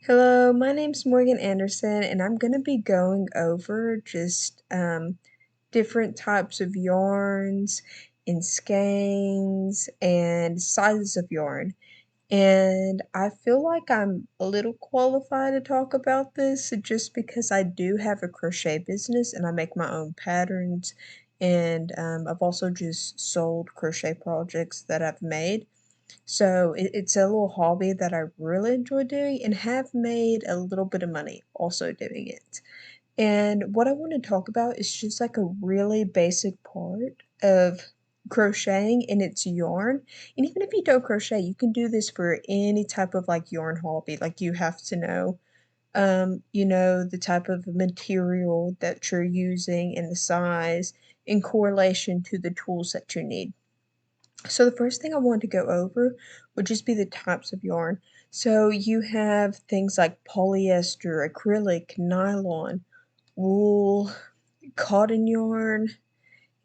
Hello, my name's Morgan Anderson, and I'm going to be going over just different types of yarns and skeins and sizes of yarn. And I feel like I'm a little qualified to talk about this just because I do have a crochet business and I make my own patterns. And I've also just sold crochet projects that I've made. So it's a little hobby that I really enjoy doing and have made a little bit of money also doing it. And what I want to talk about is just like a really basic part of crocheting, and it's yarn. And even if you don't crochet, you can do this for any type of like yarn hobby. Like you have to know the type of material that you're using and the size in correlation to the tools that you need. So the first thing I wanted to go over would just be the types of yarn. So you have things like polyester, acrylic, nylon, wool, cotton yarn,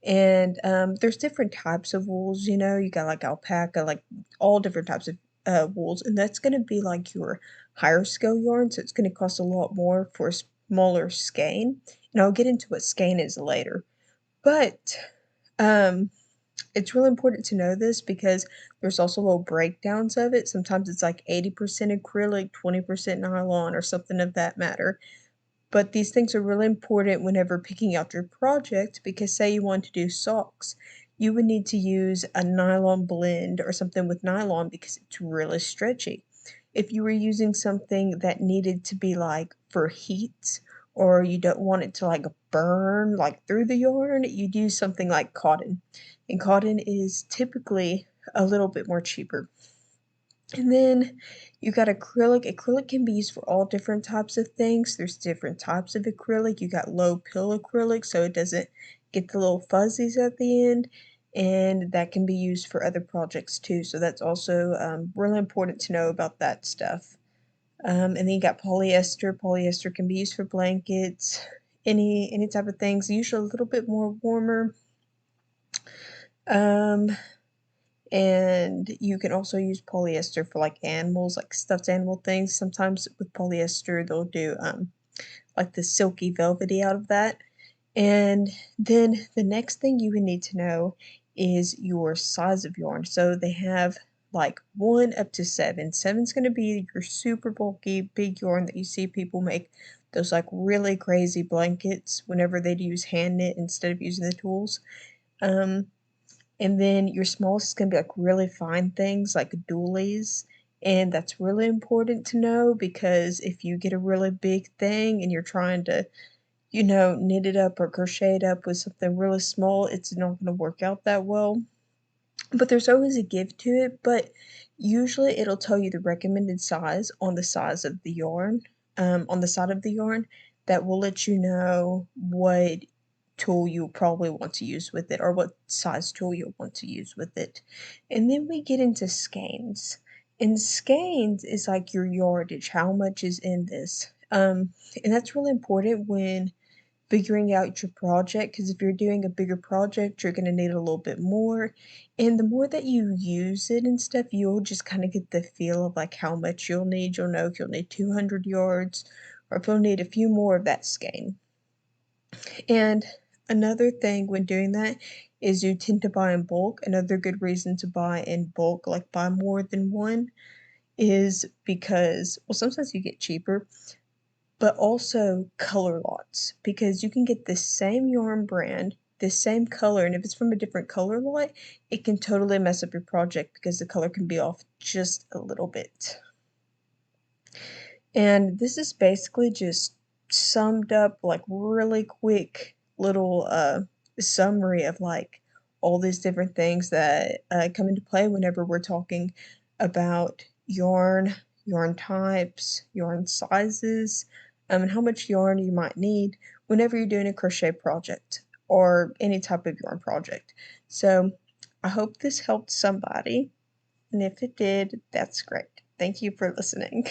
and there's different types of wools, you got like alpaca, like all different types of wools, and that's going to be like your higher scale yarn, so it's going to cost a lot more for a smaller skein, and I'll get into what skein is later. But um, it's really important to know this because there's also little breakdowns of it. Sometimes it's like 80% acrylic, 20% nylon, or something of that matter. But these things are really important whenever picking out your project because say you want to do socks, you would need to use a nylon blend or something with nylon because it's really stretchy. If you were using something that needed to be like for heat or you don't want it to like burn like through the yarn, you'd use something like cotton. And cotton is typically a little bit more cheaper. And then you got acrylic. Acrylic can be used for all different types of things. There's different types of acrylic. You got low pill acrylic, so it doesn't get the little fuzzies at the end. And that can be used for other projects too. So that's also really important to know about that stuff. And then you got polyester. Polyester can be used for blankets, any type of things. Usually a little bit more warmer. Um, and you can also use polyester for like animals, like stuffed animal things. Sometimes with polyester, they'll do like the silky velvety out of that. And then the next thing you would need to know is your size of yarn. So they have like 1 up to 7. 7's going to be your super bulky, big yarn that you see people make those like really crazy blankets whenever they use hand knit instead of using the tools. Um, and then your smallest is gonna be, like, really fine things like doolies, and that's really important to know because if you get a really big thing and you're trying to, knit it up or crochet it up with something really small, it's not gonna work out that well. But there's always a give to it, but usually it'll tell you the recommended size on the size of the yarn, on the side of the yarn that will let you know what tool you probably want to use with it or what size tool you'll want to use with it. And then we get into skeins. And skeins is like your yardage, how much is in this. And that's really important when figuring out your project because if you're doing a bigger project, you're going to need a little bit more. And the more that you use it and stuff, you'll just kind of get the feel of like how much you'll need. You'll know if you'll need 200 yards or if you'll need a few more of that skein. And another thing when doing that is you tend to buy in bulk. Another good reason to buy in bulk, like buy more than one, is because, well, sometimes you get cheaper, but also color lots because you can get the same yarn brand, the same color, and if it's from a different color lot, it can totally mess up your project because the color can be off just a little bit. And this is basically just summed up like really quick little summary of like all these different things that come into play whenever we're talking about yarn, yarn types, yarn sizes, and how much yarn you might need whenever you're doing a crochet project or any type of yarn project. So I hope this helped somebody, and if it did, that's great. Thank you for listening.